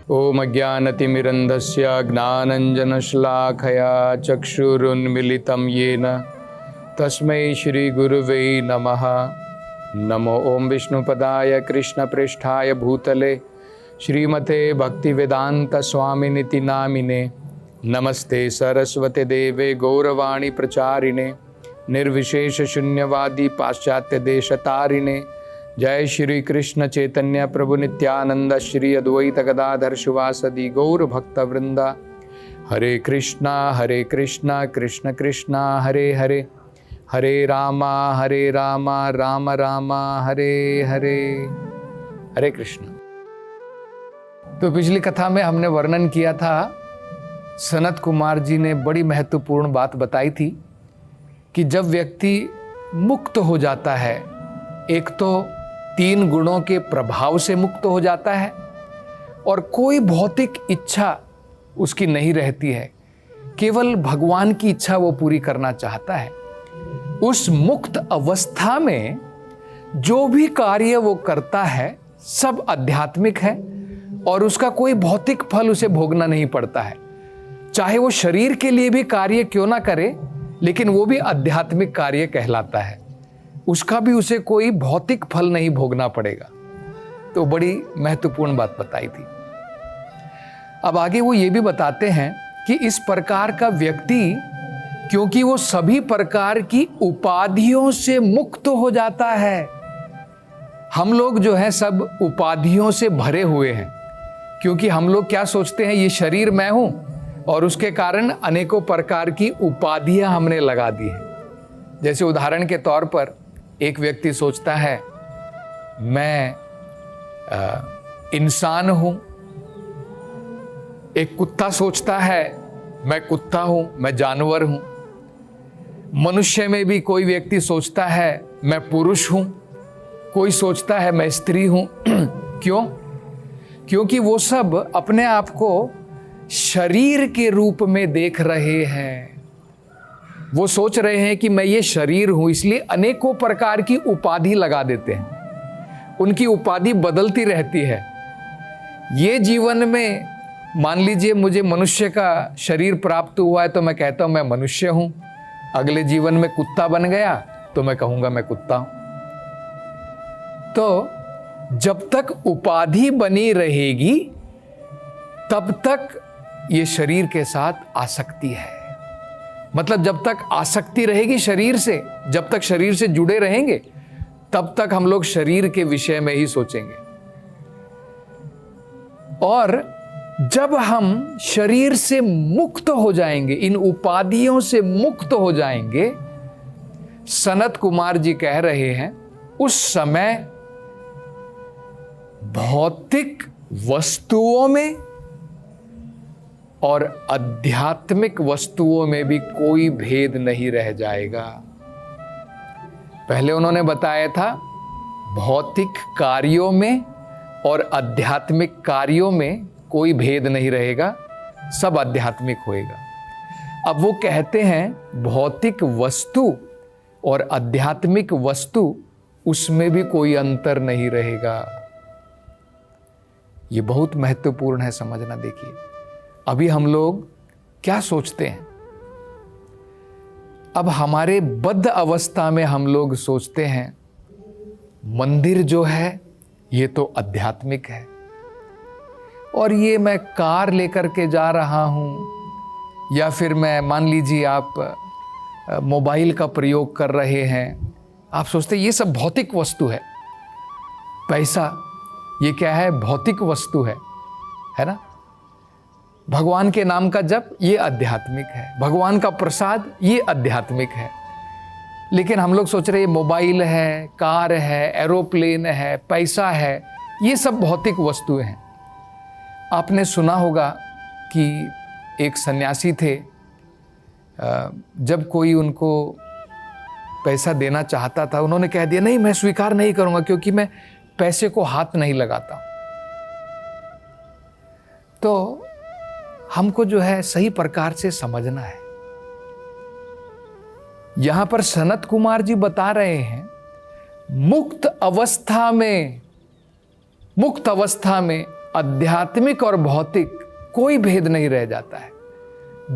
ओम अज्ञानतिमिरन्धस्य ज्ञानञ्जनशलाखया चक्षुरुन्मीलितं येन तस्मै श्रीगुरुवे नमः। नमो ओम विष्णुपदाय कृष्णप्रेष्ठाय भूतले श्रीमते भक्तिवेदांत स्वामिनिति नामिने। नमस्ते सरस्वते देवे गौरवाणी प्रचारिणे निर्विशेष शून्यवादी पाश्चात्य देशतारिणे। जय श्री कृष्ण चैतन्य प्रभु नित्यानंद श्री अद्वैत गदाधर शिवासदि गौर भक्त वृंदा। हरे कृष्णा कृष्ण कृष्णा हरे हरे, हरे रामा राम रामा हरे हरे। हरे कृष्ण। तो पिछली कथा में हमने वर्णन किया था, सनत कुमार जी ने बड़ी महत्वपूर्ण बात बताई थी कि जब व्यक्ति मुक्त हो जाता है, एक तो 3 गुणों के प्रभाव से मुक्त हो जाता है और कोई भौतिक इच्छा उसकी नहीं रहती है, केवल भगवान की इच्छा वो पूरी करना चाहता है। उस मुक्त अवस्था में जो भी कार्य वो करता है सब आध्यात्मिक है और उसका कोई भौतिक फल उसे भोगना नहीं पड़ता है। चाहे वो शरीर के लिए भी कार्य क्यों ना करे, लेकिन वो भी आध्यात्मिक कार्य कहलाता है, उसका भी उसे कोई भौतिक फल नहीं भोगना पड़ेगा। तो बड़ी महत्वपूर्ण बात बताई थी। अब आगे वो ये भी बताते हैं कि इस प्रकार का व्यक्ति, क्योंकि वो सभी प्रकार की उपाधियों से मुक्त हो जाता है। हम लोग जो है सब उपाधियों से भरे हुए हैं, क्योंकि हम लोग क्या सोचते हैं, ये शरीर मैं हूं, और उसके कारण अनेकों प्रकार की उपाधियां हमने लगा दी हैं। जैसे उदाहरण के तौर पर एक व्यक्ति सोचता है मैं इंसान हूं, एक कुत्ता सोचता है मैं कुत्ता हूं, मैं जानवर हूं। मनुष्य में भी कोई व्यक्ति सोचता है मैं पुरुष हूं, कोई सोचता है मैं स्त्री हूं। क्यों? क्योंकि वो सब अपने आप को शरीर के रूप में देख रहे हैं। वो सोच रहे हैं कि मैं ये शरीर हूं, इसलिए अनेकों प्रकार की उपाधि लगा देते हैं। उनकी उपाधि बदलती रहती है। ये जीवन में मान लीजिए मुझे मनुष्य का शरीर प्राप्त हुआ है तो मैं कहता हूं मैं मनुष्य हूं। अगले जीवन में कुत्ता बन गया तो मैं कहूंगा मैं कुत्ता हूं। तो जब तक उपाधि बनी रहेगी तब तक ये शरीर के साथ आसक्ति है। मतलब जब तक आसक्ति रहेगी शरीर से, जब तक शरीर से जुड़े रहेंगे, तब तक हम लोग शरीर के विषय में ही सोचेंगे। और जब हम शरीर से मुक्त हो जाएंगे, इन उपाधियों से मुक्त हो जाएंगे, सनत कुमार जी कह रहे हैं, उस समय भौतिक वस्तुओं में और आध्यात्मिक वस्तुओं में भी कोई भेद नहीं रह जाएगा। पहले उन्होंने बताया था भौतिक कार्यों में और आध्यात्मिक कार्यों में कोई भेद नहीं रहेगा, सब आध्यात्मिक होएगा। अब वो कहते हैं भौतिक वस्तु और आध्यात्मिक वस्तु, उसमें भी कोई अंतर नहीं रहेगा। ये बहुत महत्वपूर्ण है समझना। देखिए अभी हम लोग क्या सोचते हैं, अब हमारे बद्ध अवस्था में हम लोग सोचते हैं मंदिर जो है ये तो आध्यात्मिक है, और ये मैं कार लेकर के जा रहा हूं, या फिर मैं मान लीजिए आप मोबाइल का प्रयोग कर रहे हैं, आप सोचते हैं ये सब भौतिक वस्तु है। पैसा ये क्या है? भौतिक वस्तु है ना। भगवान के नाम का जप ये आध्यात्मिक है, भगवान का प्रसाद ये आध्यात्मिक है। लेकिन हम लोग सोच रहे हैं मोबाइल है, कार है, एरोप्लेन है, पैसा है, ये सब भौतिक वस्तुएं हैं। आपने सुना होगा कि एक सन्यासी थे, जब कोई उनको पैसा देना चाहता था, उन्होंने कह दिया नहीं मैं स्वीकार नहीं करूंगा, क्योंकि मैं पैसे को हाथ नहीं लगाता। तो हमको जो है सही प्रकार से समझना है। यहां पर सनत कुमार जी बता रहे हैं मुक्त अवस्था में आध्यात्मिक और भौतिक कोई भेद नहीं रह जाता है,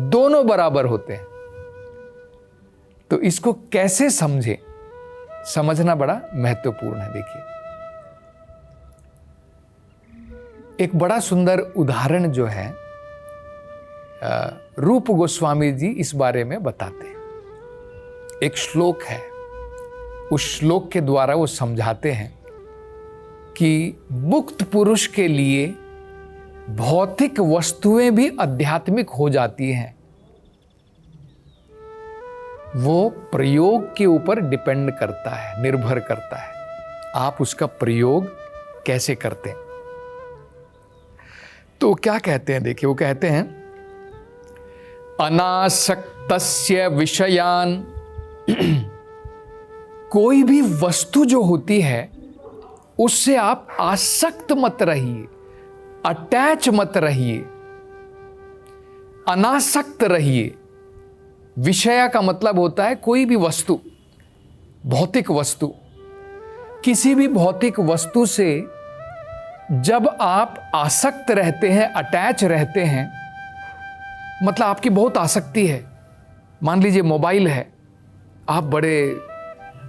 दोनों बराबर होते हैं। तो इसको कैसे समझें, समझना बड़ा महत्वपूर्ण है। देखिए, एक बड़ा सुंदर उदाहरण जो है रूप गोस्वामी जी इस बारे में बताते हैं। एक श्लोक है, उस श्लोक के द्वारा वो समझाते हैं कि मुक्त पुरुष के लिए भौतिक वस्तुएं भी आध्यात्मिक हो जाती हैं। वो प्रयोग के ऊपर डिपेंड करता है, निर्भर करता है, आप उसका प्रयोग कैसे करते हैं। तो क्या कहते हैं, देखिए वो कहते हैं अनासक्तस्य विषयान कोई भी वस्तु जो होती है उससे आप आसक्त मत रहिए, अटैच मत रहिए, अनासक्त रहिए। विषय का मतलब होता है कोई भी वस्तु, भौतिक वस्तु। किसी भी भौतिक वस्तु से जब आप आसक्त रहते हैं, अटैच रहते हैं, मतलब आपकी बहुत आसक्ति है। मान लीजिए मोबाइल है, आप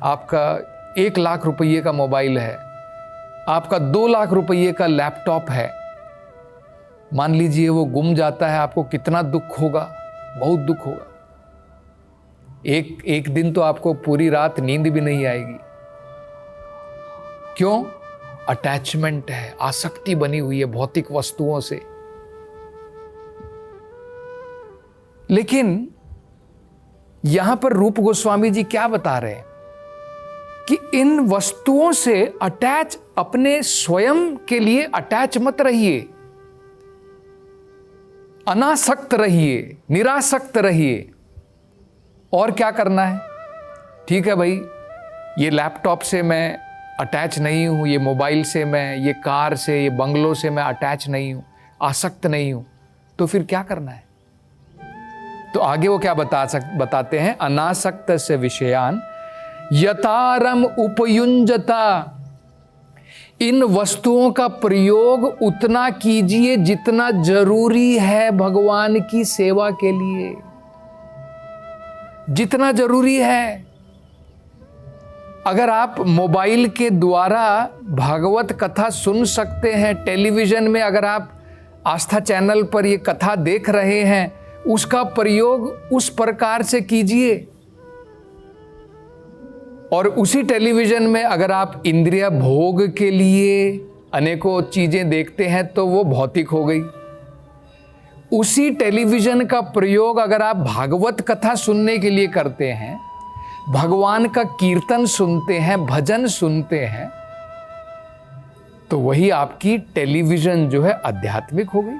आपका 1 लाख रुपये का मोबाइल है, आपका 2 लाख रुपये का लैपटॉप है। मान लीजिए वो गुम जाता है, आपको कितना दुख होगा, बहुत दुख होगा। एक दिन तो आपको पूरी रात नींद भी नहीं आएगी। क्यों? अटैचमेंट है, आसक्ति बनी हुई है भौतिक वस्तुओं से। लेकिन यहां पर रूप गोस्वामी जी क्या बता रहे हैं कि इन वस्तुओं से अटैच, अपने स्वयं के लिए अटैच मत रहिए, अनासक्त रहिए, निरासक्त रहिए। और क्या करना है? ठीक है भाई, ये लैपटॉप से मैं अटैच नहीं हूं, ये मोबाइल से मैं, ये कार से, ये बंगलों से मैं अटैच नहीं हूं, आसक्त नहीं हूं। तो फिर क्या करना है? तो आगे वो क्या बताते हैं, अनासक्त से विषयान यतारम उपयुंजता। इन वस्तुओं का प्रयोग उतना कीजिए जितना जरूरी है भगवान की सेवा के लिए, जितना जरूरी है। अगर आप मोबाइल के द्वारा भागवत कथा सुन सकते हैं, टेलीविजन में अगर आप आस्था चैनल पर ये कथा देख रहे हैं, उसका प्रयोग उस प्रकार से कीजिए। और उसी टेलीविजन में अगर आप इंद्रिय भोग के लिए अनेकों चीजें देखते हैं तो वो भौतिक हो गई। उसी टेलीविजन का प्रयोग अगर आप भागवत कथा सुनने के लिए करते हैं, भगवान का कीर्तन सुनते हैं, भजन सुनते हैं, तो वही आपकी टेलीविजन जो है आध्यात्मिक हो गई।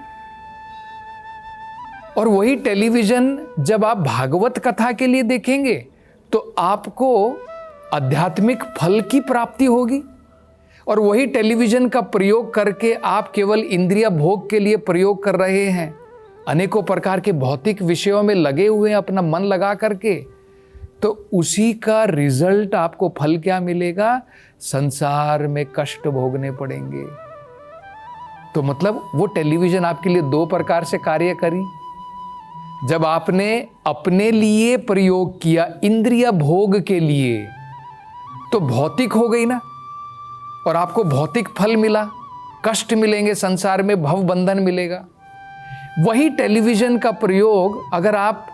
और वही टेलीविजन जब आप भागवत कथा के लिए देखेंगे तो आपको आध्यात्मिक फल की प्राप्ति होगी। और वही टेलीविजन का प्रयोग करके आप केवल इंद्रिय भोग के लिए प्रयोग कर रहे हैं, अनेकों प्रकार के भौतिक विषयों में लगे हुए हैं अपना मन लगा करके, तो उसी का रिजल्ट आपको फल क्या मिलेगा? संसार में कष्ट भोगने पड़ेंगे। तो मतलब वो टेलीविजन आपके लिए 2 प्रकार से कार्य करी। जब आपने अपने लिए प्रयोग किया इंद्रिय भोग के लिए तो भौतिक हो गई ना, और आपको भौतिक फल मिला, कष्ट मिलेंगे संसार में, भव बंधन मिलेगा। वही टेलीविजन का प्रयोग अगर आप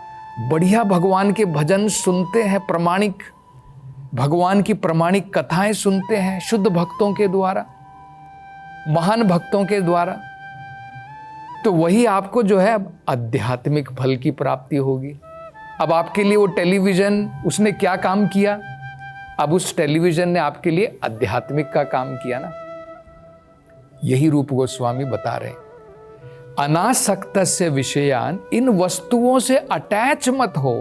बढ़िया भगवान के भजन सुनते हैं, प्रमाणिक भगवान की प्रमाणिक कथाएं सुनते हैं शुद्ध भक्तों के द्वारा, महान भक्तों के द्वारा, तो वही आपको जो है आध्यात्मिक फल की प्राप्ति होगी। अब आपके लिए वो टेलीविजन उसने क्या काम किया? अब उस टेलीविजन ने आपके लिए आध्यात्मिक का काम किया ना। यही रूप गोस्वामी बता रहे हैं, अनासक्तस्य विषयान, इन वस्तुओं से अटैच मत हो,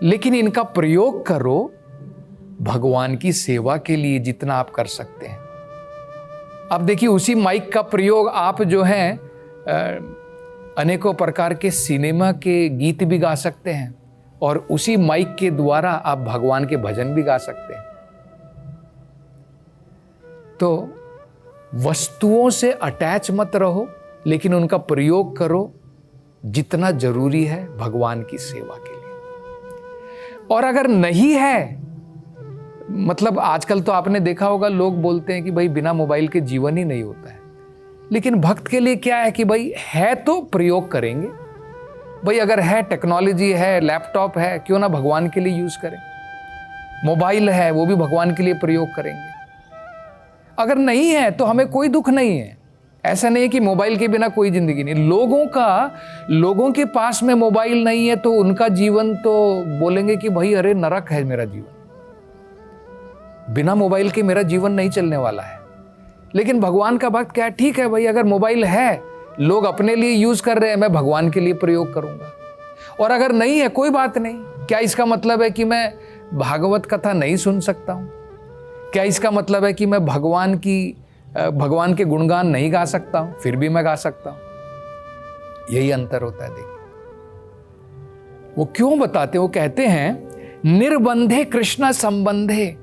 लेकिन इनका प्रयोग करो भगवान की सेवा के लिए जितना आप कर सकते हैं। अब देखिए, उसी माइक का प्रयोग आप जो है अनेकों प्रकार के सिनेमा के गीत भी गा सकते हैं, और उसी माइक के द्वारा आप भगवान के भजन भी गा सकते हैं। तो वस्तुओं से अटैच मत रहो, लेकिन उनका प्रयोग करो जितना जरूरी है भगवान की सेवा के लिए। और अगर नहीं है, मतलब आजकल तो आपने देखा होगा लोग बोलते हैं कि भाई बिना मोबाइल के जीवन ही नहीं होता है, लेकिन भक्त के लिए क्या है कि भाई है तो प्रयोग करेंगे। भाई अगर है, टेक्नोलॉजी है, लैपटॉप है, क्यों ना भगवान के लिए यूज करें। मोबाइल है, वो भी भगवान के लिए प्रयोग करेंगे। अगर नहीं है तो हमें कोई दुख नहीं है। ऐसा नहीं है कि मोबाइल के बिना कोई जिंदगी नहीं। लोगों के पास में मोबाइल नहीं है तो उनका जीवन तो बोलेंगे कि भाई अरे नरक है मेरा जीवन, बिना मोबाइल के मेरा जीवन नहीं चलने वाला है। लेकिन भगवान का भक्त क्या है, ठीक है भाई अगर मोबाइल है, लोग अपने लिए यूज कर रहे हैं, मैं भगवान के लिए प्रयोग करूंगा। और अगर नहीं है, कोई बात नहीं। क्या इसका मतलब है कि मैं भागवत कथा नहीं सुन सकता हूं? क्या इसका मतलब है कि मैं भगवान के गुणगान नहीं गा सकता हूं? फिर भी मैं गा सकता हूं। यही अंतर होता है। देखिए वो क्यों बताते, वो कहते हैं निर्बंधे कृष्ण संबंधे,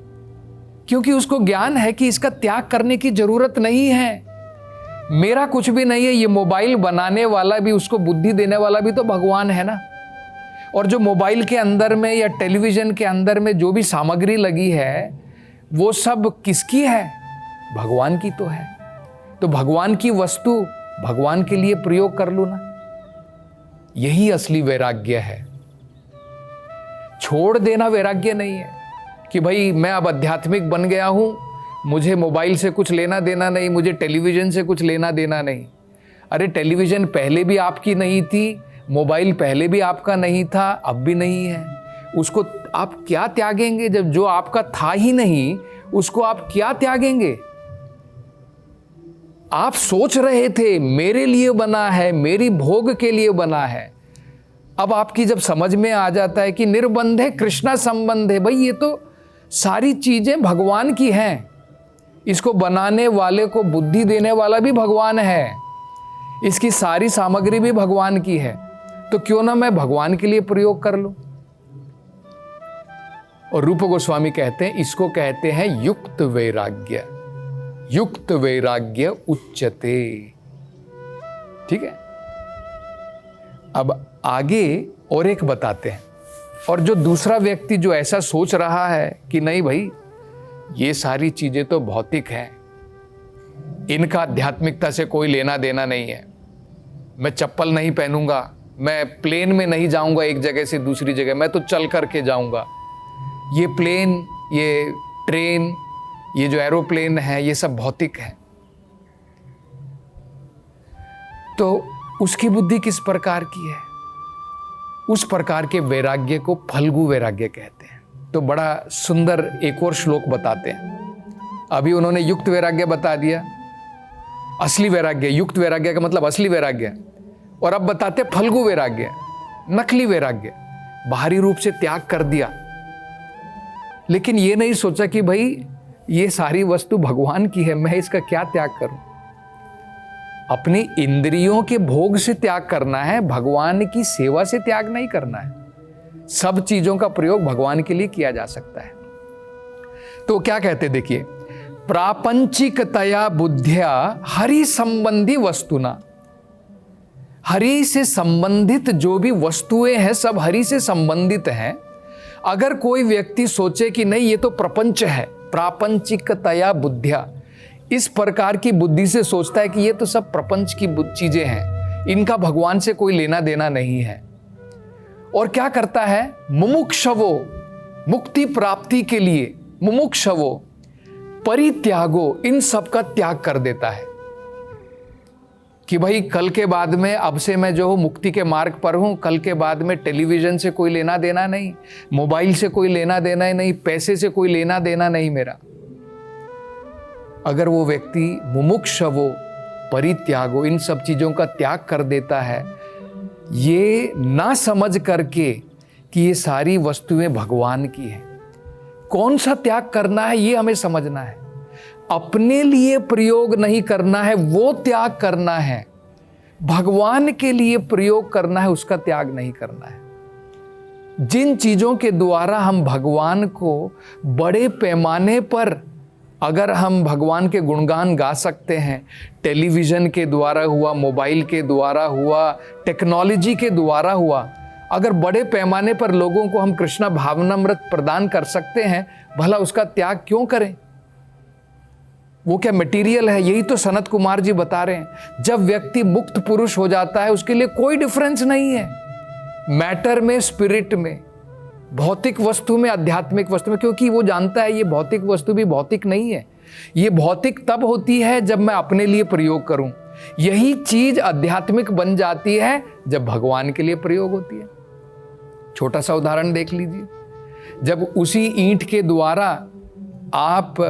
क्योंकि उसको ज्ञान है कि इसका त्याग करने की जरूरत नहीं है। मेरा कुछ भी नहीं है। ये मोबाइल बनाने वाला भी, उसको बुद्धि देने वाला भी तो भगवान है ना। और जो मोबाइल के अंदर में या टेलीविजन के अंदर में जो भी सामग्री लगी है, वो सब किसकी है? भगवान की तो है। तो भगवान की वस्तु भगवान के लिए प्रयोग कर लो ना। यही असली वैराग्य है। छोड़ देना वैराग्य नहीं है कि भाई मैं अब आध्यात्मिक बन गया हूं, मुझे मोबाइल से कुछ लेना देना नहीं, मुझे टेलीविजन से कुछ लेना देना नहीं। अरे टेलीविजन पहले भी आपकी नहीं थी, मोबाइल पहले भी आपका नहीं था, अब भी नहीं है। उसको आप क्या त्यागेंगे? जब जो आपका था ही नहीं, उसको आप क्या त्यागेंगे? आप सोच रहे थे मेरे लिए बना है, मेरी भोग के लिए बना है। अब आपकी जब समझ में आ जाता है कि निर्बंधे कृष्णा संबंध है, भाई ये तो सारी चीजें भगवान की हैं, इसको बनाने वाले को बुद्धि देने वाला भी भगवान है, इसकी सारी सामग्री भी भगवान की है, तो क्यों ना मैं भगवान के लिए प्रयोग कर लूं। और रूप गोस्वामी कहते हैं, इसको कहते हैं युक्त वैराग्य। युक्त वैराग्य उच्चते। ठीक है, अब आगे और एक बताते हैं। और जो दूसरा व्यक्ति जो ऐसा सोच रहा है कि नहीं भाई ये सारी चीजें तो भौतिक हैं, इनका आध्यात्मिकता से कोई लेना देना नहीं है, मैं चप्पल नहीं पहनूंगा, मैं प्लेन में नहीं जाऊंगा एक जगह से दूसरी जगह, मैं तो चल करके जाऊंगा, ये प्लेन, ये ट्रेन, ये जो एरोप्लेन है, ये सब भौतिक है। तो उसकी बुद्धि किस प्रकार की है? उस प्रकार के वैराग्य को फल्गु वैराग्य कहते हैं। तो बड़ा सुंदर एक और श्लोक बताते हैं। अभी उन्होंने युक्त वैराग्य बता दिया, असली वैराग्य, युक्त वैराग्य का मतलब असली वैराग्य, और अब बताते फल्गु वैराग्य, नकली वैराग्य। बाहरी रूप से त्याग कर दिया, लेकिन ये नहीं सोचा कि भाई ये सारी वस्तु भगवान की है, मैं इसका क्या त्याग करूं। अपनी इंद्रियों के भोग से त्याग करना है, भगवान की सेवा से त्याग नहीं करना है। सब चीजों का प्रयोग भगवान के लिए किया जा सकता है। तो क्या कहते देखिए, प्रापंचिकतया बुद्धिया हरि संबंधी वस्तुना। हरि से संबंधित जो भी वस्तुएं हैं सब हरि से संबंधित हैं। अगर कोई व्यक्ति सोचे कि नहीं ये तो प्रपंच है, प्रापंचिकतया बुद्धिया, इस प्रकार की बुद्धि से सोचता है कि ये तो सब प्रपंच की चीजें हैं, इनका भगवान से कोई लेना देना नहीं है, और क्या करता है, मुमुक्षवो, मुक्ति प्राप्ति के लिए मुमुक्षवो परित्यागो, इन सब का त्याग कर देता है कि भाई कल के बाद में, अब से मैं जो हूँ मुक्ति के मार्ग पर हूँ, कल के बाद में टेलीविजन से कोई लेना देना नहीं, मोबाइल से कोई लेना देना ही नहीं, पैसे से कोई लेना देना नहीं मेरा। अगर वो व्यक्ति मुमुक्षवो परित्यागो, इन सब चीज़ों का त्याग कर देता है, ये ना समझ करके कि ये सारी वस्तुएं भगवान की हैं। कौन सा त्याग करना है ये हमें समझना है। अपने लिए प्रयोग नहीं करना है, वो त्याग करना है। भगवान के लिए प्रयोग करना है, उसका त्याग नहीं करना है। जिन चीजों के द्वारा हम भगवान को बड़े पैमाने पर अगर हम भगवान के गुणगान गा सकते हैं, टेलीविज़न के द्वारा हुआ, मोबाइल के द्वारा हुआ, टेक्नोलॉजी के द्वारा हुआ, अगर बड़े पैमाने पर लोगों को हम कृष्णा भावनामृत प्रदान कर सकते हैं, भला उसका त्याग क्यों करें? वो क्या मटेरियल है? यही तो सनत कुमार जी बता रहे हैं। जब व्यक्ति मुक्त पुरुष हो जाता है, उसके लिए कोई डिफरेंस नहीं है मैटर में, स्पिरिट में, भौतिक वस्तु में, आध्यात्मिक वस्तु में, क्योंकि वो जानता है ये भौतिक वस्तु भी भौतिक नहीं है। ये भौतिक तब होती है जब मैं अपने लिए प्रयोग करूं। यही चीज आध्यात्मिक बन जाती है जब भगवान के लिए प्रयोग होती है। छोटा सा उदाहरण देख लीजिए, जब उसी ईंट के द्वारा आप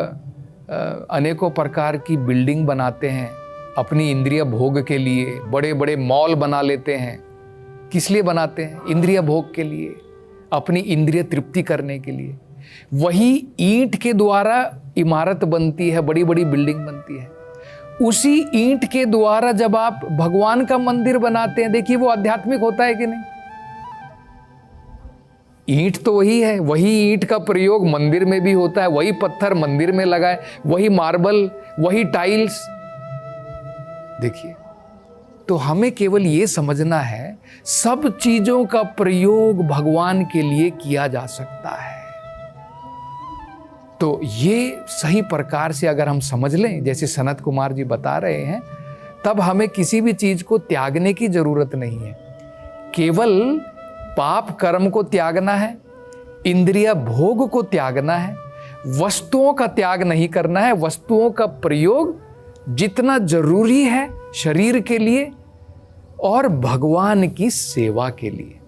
अनेकों प्रकार की बिल्डिंग बनाते हैं अपनी इंद्रिय भोग के लिए, बड़े बड़े मॉल बना लेते हैं, किस लिए बनाते हैं? इंद्रिय भोग के लिए, अपनी इंद्रिय तृप्ति करने के लिए। वही ईंट के द्वारा इमारत बनती है, बड़ी बड़ी बिल्डिंग बनती है। उसी ईंट के द्वारा जब आप भगवान का मंदिर बनाते हैं, देखिए वो आध्यात्मिक होता है कि नहीं? ईंट तो वही है, वही ईंट का प्रयोग मंदिर में भी होता है, वही पत्थर मंदिर में लगाए, वही मार्बल, वही टाइल्स। देखिए, तो हमें केवल ये समझना है सब चीजों का प्रयोग भगवान के लिए किया जा सकता है। तो ये सही प्रकार से अगर हम समझ लें, जैसे सनत कुमार जी बता रहे हैं, तब हमें किसी भी चीज को त्यागने की जरूरत नहीं है। केवल पाप कर्म को त्यागना है, इंद्रिय भोग को त्यागना है, वस्तुओं का त्याग नहीं करना है। वस्तुओं का प्रयोग जितना जरूरी है शरीर के लिए और भगवान की सेवा के लिए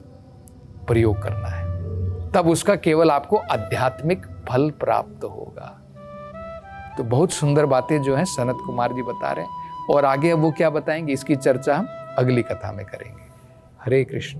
प्रयोग करना है, तब उसका केवल आपको आध्यात्मिक फल प्राप्त होगा। तो बहुत सुंदर बातें जो हैं सनत कुमार जी बता रहे हैं, और आगे अब वो क्या बताएंगे इसकी चर्चा हम अगली कथा में करेंगे। हरे कृष्ण।